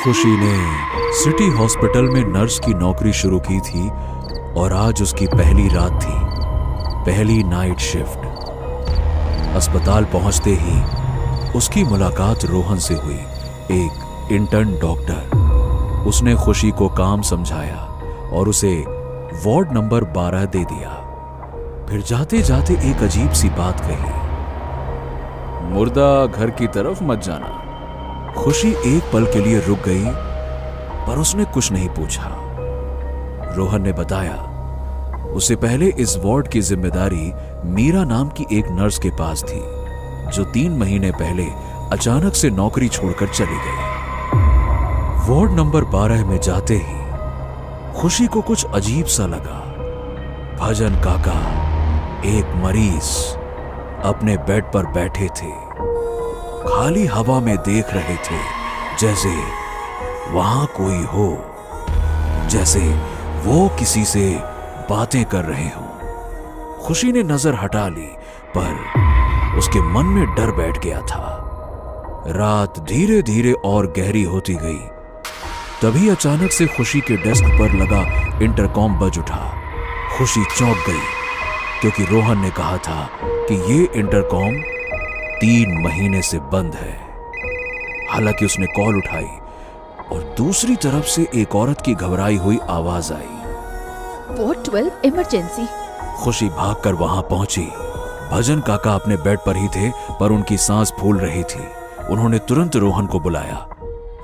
खुशी ने city hospital में नर्स की नौकरी शुरू की थी और आज उसकी पहली रात थी, पहली नाइट शिफ्ट। अस्पताल पहुंचते ही उसकी मुलाकात रोहन से हुई, एक इंटर्न डॉक्टर। उसने खुशी को काम समझाया और उसे वार्ड नंबर 12 दे दिया। फिर जाते जाते एक अजीब सी बात कही, मुर्दा घर की तरफ मत जाना। खुशी एक पल के लिए रुक गई, पर उसने कुछ नहीं पूछा। रोहन ने बताया, उससे पहले इस वार्ड की जिम्मेदारी मीरा नाम की एक नर्स के पास थी, जो 3 महीने पहले अचानक से नौकरी छोड़कर चली गई। वार्ड नंबर 12 में जाते ही खुशी को कुछ अजीब सा लगा। भजन काका, एक मरीज, अपने बेड पर बैठे थे, खाली हवा में देख रहे थे, जैसे वहां कोई हो, जैसे वो किसी से बातें कर रहे हो। खुशी ने नजर हटा ली, पर उसके मन में डर बैठ गया था। रात धीरे धीरे और गहरी होती गई। तभी अचानक से खुशी के डेस्क पर लगा इंटरकॉम बज उठा। खुशी चौंक गई, क्योंकि रोहन ने कहा था कि ये इंटरकॉम 3 महीने से बंद है। हालांकि उसने कॉल उठाई और दूसरी तरफ से एक औरत की घबराई हुई आवाज आई, वार्ड 12 इमरजेंसी। खुशी भागकर वहां पहुंची। भजन काका अपने बेड पर ही थे, पर उनकी सांस फूल रही थी। उन्होंने तुरंत रोहन को बुलाया।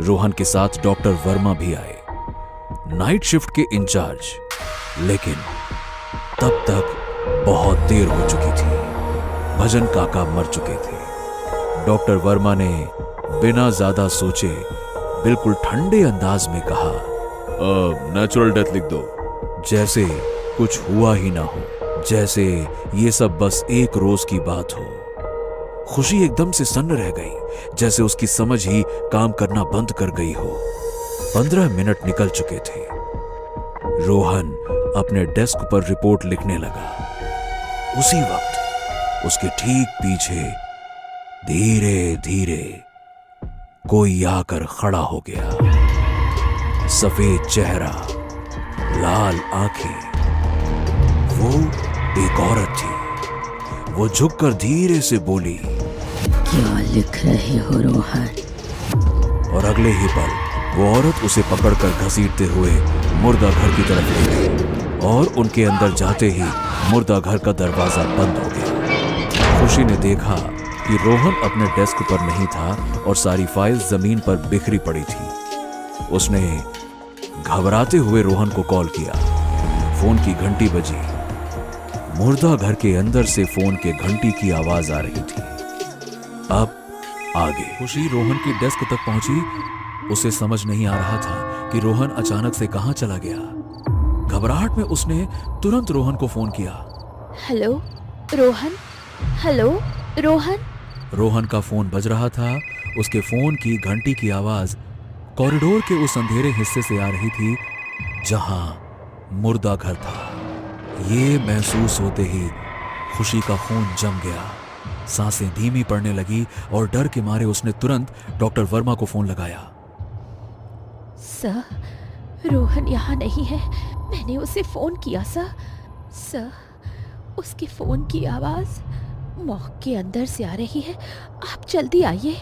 रोहन के साथ डॉक्टर वर्मा भी आए, नाइट शिफ्ट के इंचार्ज। लेकिन तब तक बहुत देर हो चुकी थी। भजन काका मर चुके थे। डॉक्टर वर्मा ने बिना ज्यादा सोचे बिल्कुल ठंडे अंदाज में कहा, नेचुरल डेथ लिख दो, जैसे कुछ हुआ ही ना हो, जैसे ये सब बस एक रोज की बात हो। खुशी एकदम से सन्न रह गई, जैसे उसकी समझ ही काम करना बंद कर गई हो। 15 मिनट निकल चुके थे। रोहन अपने डेस्क पर रिपोर्ट लिखने लगा। उसी वक्त उसके ठीक पीछे धीरे धीरे कोई आकर खड़ा हो गया। सफेद चेहरा, लाल आंखें। वो एक औरत थी। वो झुककर धीरे से बोली, क्या लिख रहे हो रोहन? और अगले ही पल वो औरत उसे पकड़कर घसीटते हुए मुर्दा घर की तरफ ले गई और उनके अंदर जाते ही मुर्दा घर का दरवाजा बंद हो गया। खुशी ने देखा कि रोहन अपने डेस्क पर नहीं था और सारी फाइल्स जमीन पर बिखरी पड़ी थी। उसने घबराते हुए रोहन को कॉल किया। फोन की घंटी बजी। मुर्दा घर के अंदर से फोन के घंटी की आवाज आ रही थी। अब आगे खुशी रोहन की डेस्क तक पहुंची। उसे समझ नहीं आ रहा था कि रोहन अचानक से कहां चला गया। घबराहट में उसने तुरंत रोहन को फोन किया। Hello Rohan, hello Rohan. रोहन का फोन बज रहा था। उसके फोन की घंटी की आवाज कॉरिडोर के उस अंधेरे हिस्से से आ रही थी जहां मुर्दा घर था। ये महसूस होते ही खुशी का खून जम गया। सांसें धीमी पड़ने लगी और डर के मारे उसने तुरंत डॉक्टर वर्मा को फोन लगाया। सर, रोहन यहाँ नहीं है। मैंने उसे फोन किया सर, उसके फोन की आवाज मॉक के अंदर से आ रही है। आप जल्दी आइए।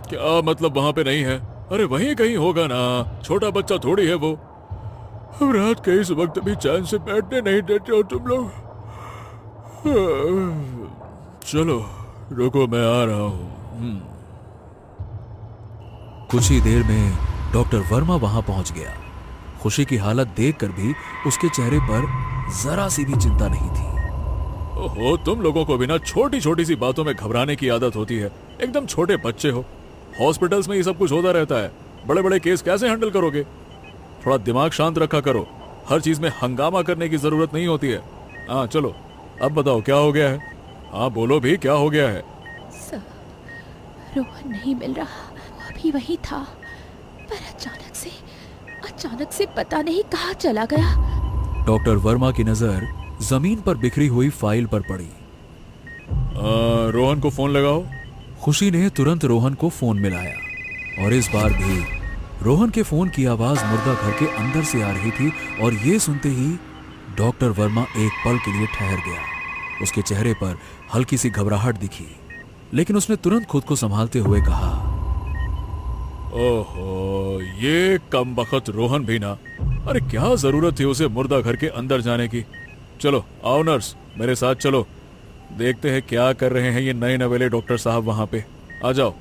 क्या मतलब वहां पे नहीं है? अरे वहीं कहीं होगा ना, छोटा बच्चा थोड़ी है वो। अब रात के इस वक्त भी चैन से बैठने नहीं देते हो तुम लोग। चलो रुको, मैं आ रहा हूं। कुछ ही देर में डॉक्टर वर्मा वहां पहुंच गया। खुशी की हालत देखकर भी उसके चेहरे पर जरा सी भी चिंता नहीं थी। ओहो, तुम लोगों को भी ना छोटी छोटी सी बातों में घबराने की आदत होती है। एकदम छोटे बच्चे हो। हॉस्पिटल्स में ये सब कुछ होता रहता है। बड़े बड़े केस कैसे हैंडल करोगे? थोड़ा दिमाग शांत रखा करो। हर चीज में हंगामा करने की जरूरत नहीं होती है। हाँ चलो, अब बताओ क्या हो गया है? हाँ बोलो भी, क्या हो गया है? सर, रोहन नहीं मिल रहा। वो अभी वही था, पर अचानक से पता नहीं कहाँ चला गया। डॉक्टर वर्मा की नजर जमीन पर बिखरी हुई फाइल पर पड़ी। रोहन को फोन लगाओ। खुशी ने तुरंत रोहन को फोन मिलाया और इस बार भी रोहन के फोन की आवाज मुर्दा घर के अंदर से आ रही थी और ये सुनते ही डॉक्टर वर्मा एक पल के लिए ठहर गया। उसके चेहरे पर हल्की सी घबराहट दिखी, लेकिन उसने तुरंत खुद को संभालते हुए कहा, ओहो, ये कमबख्त रोहन भी ना। अरे क्या जरूरत थी उसे मुर्दा घर के अंदर जाने की। चलो आओ नर्स, मेरे साथ चलो, देखते हैं क्या कर रहे हैं ये नए नवेले डॉक्टर साहब वहां पे। आ जाओ।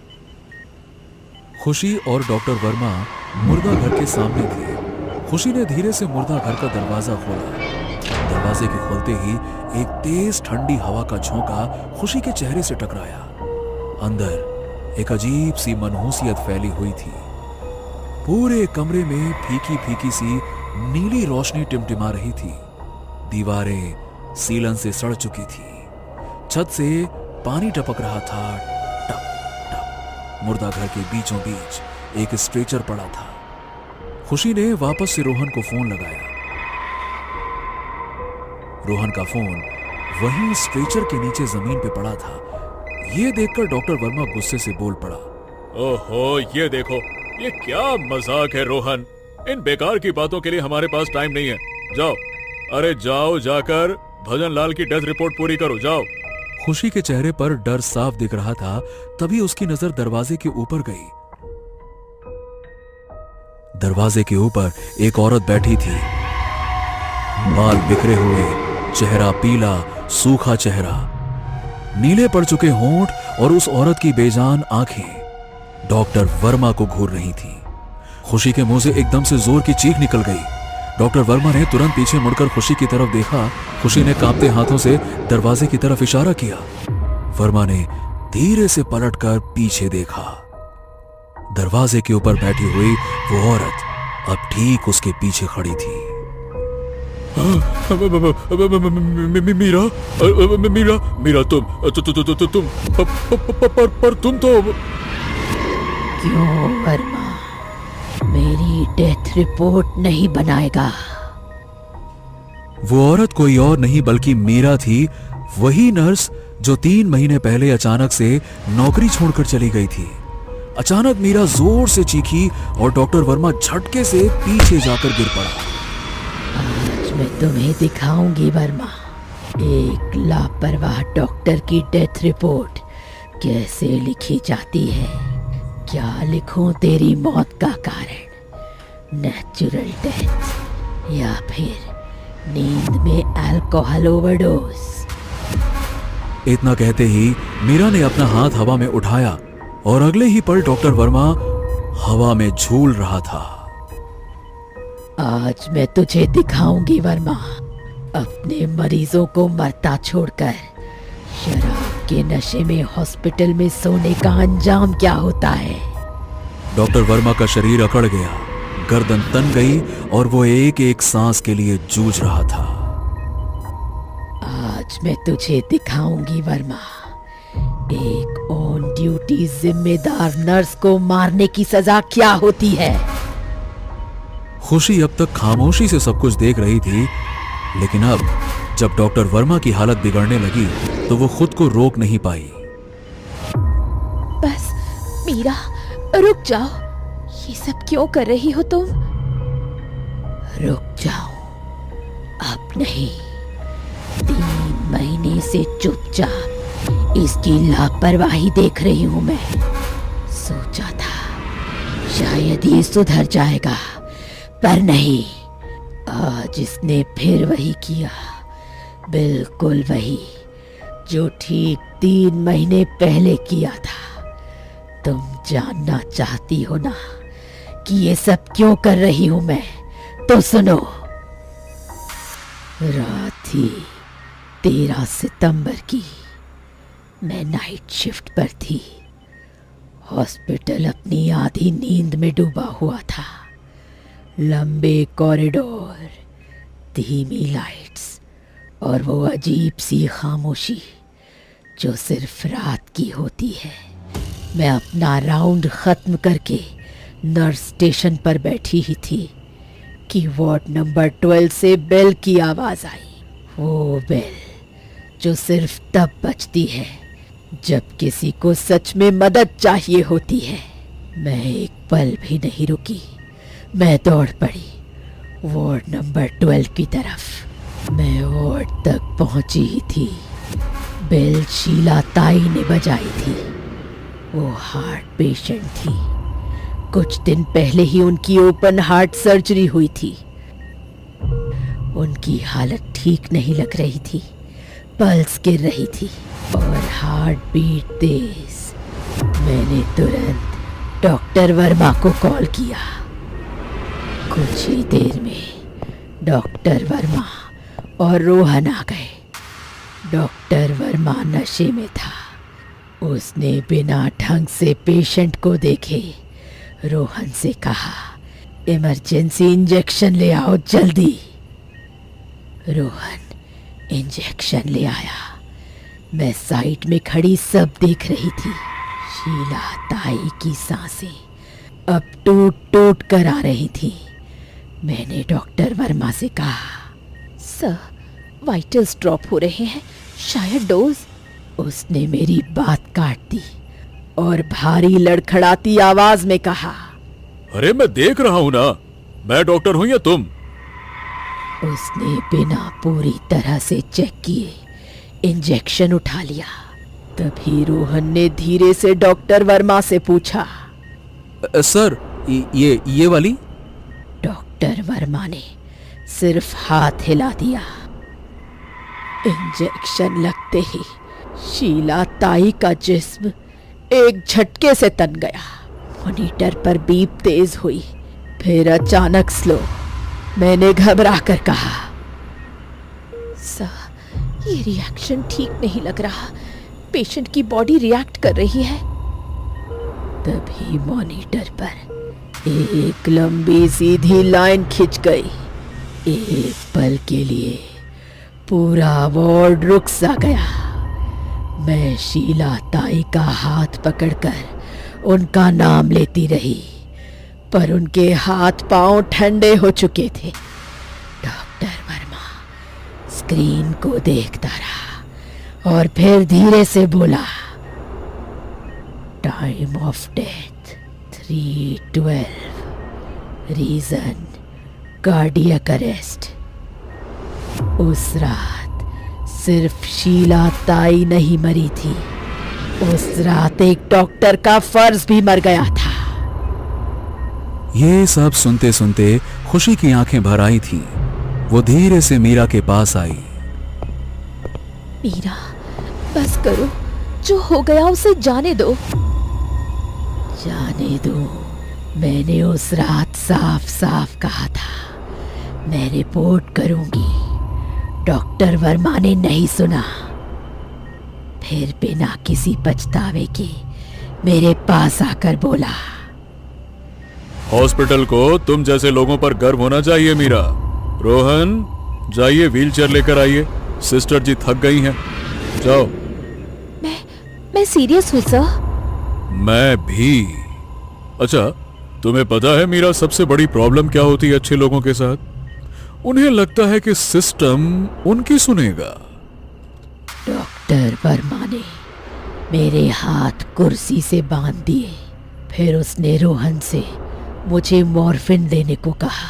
खुशी और डॉक्टर वर्मा मुर्दा घर के सामने थे। खुशी ने धीरे से मुर्दा घर का दरवाजा खोला। दरवाजे के खोलते ही एक तेज ठंडी हवा का झोंका खुशी के चेहरे से टकराया। अंदर एक अजीब सी मनहूसियत फैली हुई थी। पूरे कमरे में फीकी फीकी सी नीली रोशनी टिमटिमा रही थी। दीवारें सीलन से सड़ चुकी थी। छत से पानी टपक रहा था, टप टप। मुर्दा घर के बीचों बीच एक स्ट्रेचर पड़ा था। खुशी ने वापस से रोहन को फोन लगाया। रोहन का फोन वहीं स्ट्रेचर के नीचे जमीन पे पड़ा था। यह देखकर डॉक्टर वर्मा गुस्से से बोल पड़ा, ओहो, ये देखो, ये क्या मजाक है रोहन। इन बेकार की बातों के लिए हमारे पास टाइम नहीं है। जाओ, अरे जाओ, जाकर भजन लाल की डेथ रिपोर्ट पूरी करो, जाओ। खुशी के चेहरे पर डर साफ दिख रहा था। तभी उसकी नजर दरवाजे के ऊपर गई। दरवाजे के ऊपर एक औरत बैठी थी। बाल बिखरे हुए, चेहरा पीला, सूखा चेहरा, नीले पड़ चुके होंठ और उस औरत की बेजान आंखें डॉक्टर वर्मा को घूर रही थी। खुशी के मुंह से एकदम से जोर की चीख निकल गई। डॉक्टर वर्मा ने तुरंत पीछे मुड़कर खुशी की तरफ देखा। खुशी ने कांपते हाथों से दरवाजे की तरफ इशारा किया। वर्मा ने धीरे से पलटकर पीछे देखा। दरवाजे के ऊपर बैठी हुई वो औरत अब ठीक उसके पीछे खड़ी थी। मीरा, मीरा, मीरा, तुम पर तुम तो। क्यों वर्मा मेरी डेथ रिपोर्ट नहीं बनाएगा? वो औरत कोई और नहीं बल्कि मीरा थी, वही नर्स जो 3 महीने पहले अचानक से नौकरी छोड़कर चली गई थी। अचानक मीरा जोर से चीखी और डॉक्टर वर्मा झटके से पीछे जाकर गिर पड़ा। आज मैं तुम्हें दिखाऊंगी वर्मा, एक लापरवाह डॉक्टर की डेथ रिपोर्ट कैसे लिखी जाती है। क्या लिखूं तेरी मौत का कारण? नेचुरल डेथ या फिर नींद में अल्कोहल ओवरडोज? इतना कहते ही मीरा ने अपना हाथ हवा में उठाया और अगले ही पल डॉक्टर वर्मा हवा में झूल रहा था। आज मैं तुझे दिखाऊंगी वर्मा, अपने मरीजों को मरता छोड़कर शराब के नशे में हॉस्पिटल में सोने का अंजाम क्या होता है। डॉक्टर वर्मा का शरीर अकड़ गया, गर्दन तन गई और वो एक एक सांस के लिए जूझ रहा था। आज मैं तुझे दिखाऊंगी वर्मा, एक ऑन ड्यूटी जिम्मेदार नर्स को मारने की सजा क्या होती है। खुशी अब तक खामोशी से सब कुछ देख रही थी, लेकिन अब जब डॉक्टर वर्मा की हालत बिगड़ने लगी तो वो खुद को रोक नहीं पाई। बस मीरा, रुक जाओ। ये सब क्यों कर रही हो तुम? रुक जाओ? अब नहीं, 3 महीने से चुपचाप इसकी लापरवाही देख रही हूं मैं। सोचा था शायद ये सुधर जाएगा, पर नहीं। आज इसने फिर वही किया, बिल्कुल वही जो ठीक 3 महीने पहले किया था। तुम जानना चाहती हो ना कि ये सब क्यों कर रही हूं मैं? तो सुनो। रात थी 13 सितंबर की। मैं नाइट शिफ्ट पर थी। हॉस्पिटल अपनी आधी नींद में डूबा हुआ था। लंबे कॉरिडोर, धीमी लाइट्स और वो अजीब सी खामोशी जो सिर्फ रात की होती है। मैं अपना राउंड खत्म करके नर्स स्टेशन पर बैठी ही थी कि वार्ड नंबर 12 से बेल की आवाज आई। वो बेल जो सिर्फ तब बजती है जब किसी को सच में मदद चाहिए होती है। मैं एक पल भी नहीं रुकी। मैं दौड़ पड़ी वार्ड नंबर 12 की तरफ। मैं वार्ड तक पहुंची ही थी। बेल शीला ताई ने बजाई थी। वो हार्ट पेशेंट थी। कुछ दिन पहले ही उनकी ओपन हार्ट सर्जरी हुई थी। उनकी हालत ठीक नहीं लग रही थी। पल्स गिर रही थी और हार्ट बीट तेज। मैंने तुरंत डॉक्टर वर्मा को कॉल किया। कुछ ही देर में डॉक्टर वर्मा और रोहन आ गए। डॉक्टर वर्मा नशे में था। उसने बिना ढंग से पेशेंट को देखे रोहन से कहा, इमरजेंसी इंजेक्शन ले आओ जल्दी। रोहन इंजेक्शन ले आया। मैं साइड में खड़ी सब देख रही थी। शीला ताई की सांसें अब टूट टूट कर आ रही थी। मैंने डॉक्टर वर्मा से कहा, सर वाइटल्स ड्रॉप हो रहे हैं, शायद डोज। उसने मेरी बात काट दी और भारी लड़खड़ाती आवाज में कहा, अरे मैं देख रहा हूं ना, मैं डॉक्टर हूं या तुम? उसने बिना पूरी तरह से चेक किए इंजेक्शन उठा लिया। तभी रोहन ने धीरे से डॉक्टर वर्मा से पूछा, सर ये वाली? डॉक्टर वर्मा ने सिर्फ हाथ हिला दिया। इंजेक्शन लगते ही शीला ताई का जिस्म एक झटके से तन गया। मॉनिटर पर बीप तेज हुई, फिर अचानक स्लो। मैंने घबरा कर कहा, सर ये रिएक्शन ठीक नहीं लग रहा। पेशेंट की बॉडी रिएक्ट कर रही है। तभी मॉनिटर पर एक लंबी सीधी लाइन खिंच गई। एक पल के लिए पूरा वार्ड रुक सा गया। मैं शीला ताई का हाथ पकड़कर उनका नाम लेती रही, पर उनके हाथ पांव ठंडे हो चुके थे। डॉक्टर वर्मा स्क्रीन को देखता रहा और फिर धीरे से बोला, time of death 3:12, reason cardiac arrest. उस रात सिर्फ शीला ताई नहीं मरी थी, उस रात एक डॉक्टर का फर्ज भी मर गया था। ये सब सुनते सुनते खुशी की आंखें भर आई थीं। वो धीरे से मीरा के पास आई। मीरा बस करो, जो हो गया उसे जाने दो। जाने दो? मैंने उस रात साफ साफ कहा था मैं रिपोर्ट करूंगी। डॉक्टर वर्मा ने नहीं सुना। फिर बिना किसी पछतावे के मेरे पास आकर बोला, हॉस्पिटल को तुम जैसे लोगों पर गर्व होना चाहिए मीरा। रोहन जाइए व्हीलचेयर लेकर आइए, सिस्टर जी थक गई हैं। जाओ। मैं सीरियस हूँ सर। मैं भी। अच्छा तुम्हें पता है मीरा, सबसे बड़ी प्रॉब्लम क्या होती है अच्छे लोगों के साथ? उन्हें लगता है कि सिस्टम उनकी सुनेगा। डॉक्टर वर्मा ने मेरे हाथ कुर्सी से बांध दिए। फिर उसने रोहन से मुझे मॉर्फिन देने को कहा।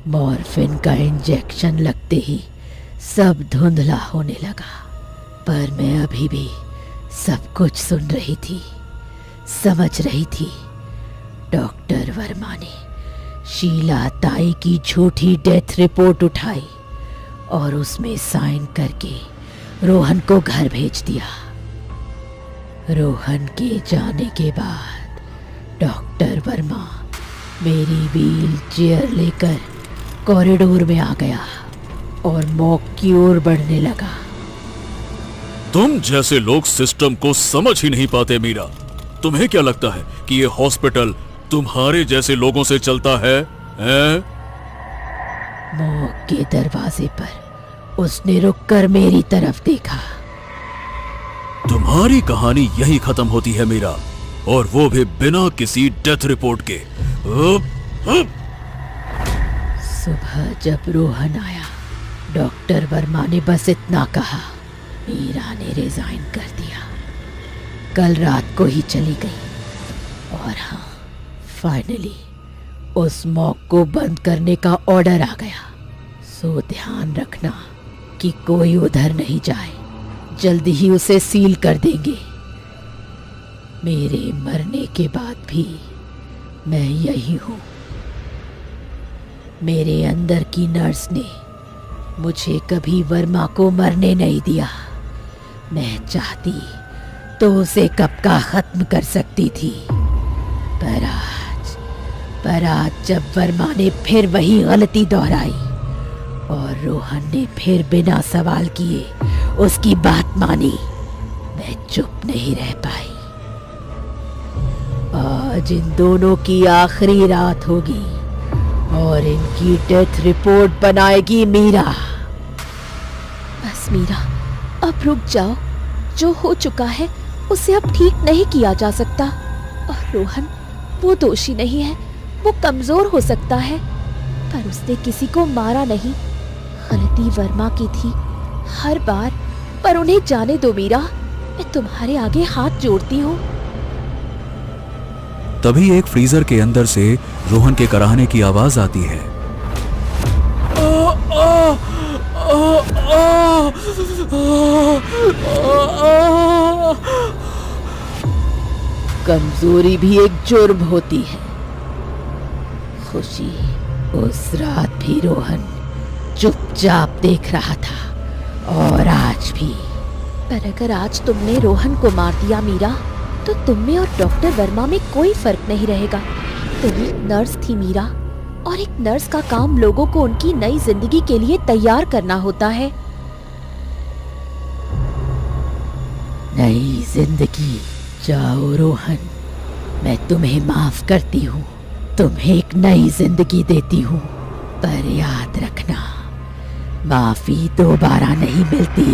मॉर्फिन का इंजेक्शन लगते ही सब धुंधला होने लगा, पर मैं अभी भी सब कुछ सुन रही थी, समझ रही थी। डॉक्टर वर्मा ने शीला ताई की झूठी डेथ रिपोर्ट उठाई और उसमें साइन करके रोहन को घर भेज दिया। रोहन के जाने के बाद डॉक्टर वर्मा मेरी व्हील चेयर लेकर कॉरिडोर में आ गया और मॉक की ओर बढ़ने लगा। तुम जैसे लोग सिस्टम को समझ ही नहीं पाते मीरा। तुम्हें क्या लगता है कि ये हॉस्पिटल तुम्हारे जैसे लोगों से चलता है? मॉक के दरवाजे पर उसने रुककर मेरी तरफ देखा। तुम्हारी कहानी यही खत्म होती है मीरा, और वो भी बिना किसी डेथ रिपोर्ट के। सुबह जब रोहन आया, डॉक्टर वर्मा ने बस इतना कहा, मीरा ने रिजाइन कर दिया, कल रात को ही चली गई। और हाँ, फाइनली उस मॉक को बंद करने का ऑर्डर आ गया। सो ध्यान रखना कि कोई उधर नहीं जाए, जल्दी ही उसे सील कर देंगे। मेरे मरने के बाद भी मैं यही हूँ। मेरे अंदर की नर्स ने मुझे कभी वर्मा को मरने नहीं दिया। मैं चाहती तो उसे कब का खत्म कर सकती थी, पर आज जब वर्मा ने फिर वही गलती दोहराई और रोहन ने फिर बिना सवाल किए उसकी बात मानी, मैं चुप नहीं रह पाई। आज इन दोनों की आखिरी रात होगी और इनकी डेथ रिपोर्ट बनाएगी मीरा। बस मीरा, अब रुक जाओ। जो हो चुका है उसे अब ठीक नहीं किया जा सकता। और रोहन वो दोषी नहीं है, वो कमजोर हो सकता है, पर उसने किसी को मारा नहीं। गलती वर्मा की थी हर बार, पर उन्हें जाने दो मीरा, मैं तुम्हारे आगे हाथ जोड़ती हूँ। तभी एक फ्रीजर के अंदर से रोहन के कराहने की आवाज आती है। कमजोरी भी एक जुर्म होती है। खुशी, उस रात भी रोहन चुपचाप देख रहा था और आज भी। पर अगर आज तुमने रोहन को मार दिया मीरा, तो तुम में और डॉक्टर वर्मा में कोई फर्क नहीं रहेगा। तुम एक नर्स थी मीरा, और एक नर्स का काम लोगों को उनकी नई जिंदगी के लिए तैयार करना होता है। नई जिंदगी? जाओ रोहन, मैं तुम्हें माफ करती हूँ, तुम्हें एक नई जिंदगी देती हूँ, पर याद रखना माफी दोबारा नहीं मिलती।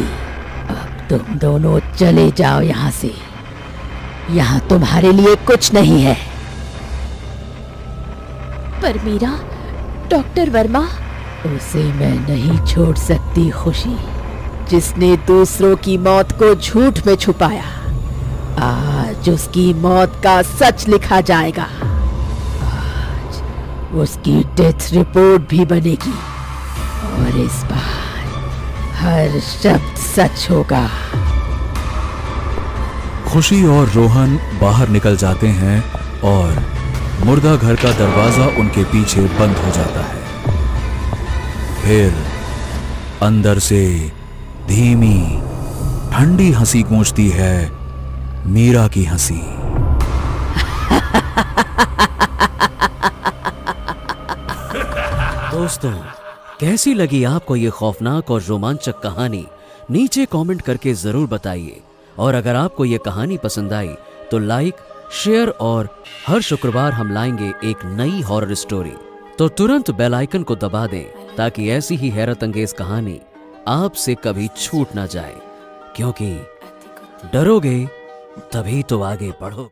अब तुम दोनों चले जाओ यहाँ से, यहाँ तुम्हारे लिए कुछ नहीं है। पर मीरा, डॉक्टर वर्मा, उसे मैं नहीं छोड़ सकती खुशी, जिसने दूसरों की मौत को झूठ में छुपाया। आज उसकी मौत का सच लिखा जाएगा। आज उसकी डेथ रिपोर्ट भी बनेगी और इस बार हर शब्द सच होगा। खुशी और रोहन बाहर निकल जाते हैं और मुर्दा घर का दरवाजा उनके पीछे बंद हो जाता है। फिर अंदर से धीमी ठंडी हंसी गूंजती है, मीरा की हंसी। दोस्तों, कैसी लगी आपको ये खौफनाक और रोमांचक कहानी? नीचे कमेंट करके जरूर बताइए। और अगर आपको ये कहानी पसंद आई तो लाइक, शेयर, और हर शुक्रवार हम लाएंगे एक नई हॉरर स्टोरी। तो तुरंत बेल आइकन को दबा दें ताकि ऐसी ही हैरत अंगेज कहानी आपसे कभी छूट ना जाए, क्योंकि डरोगे तभी तो आगे बढ़ो।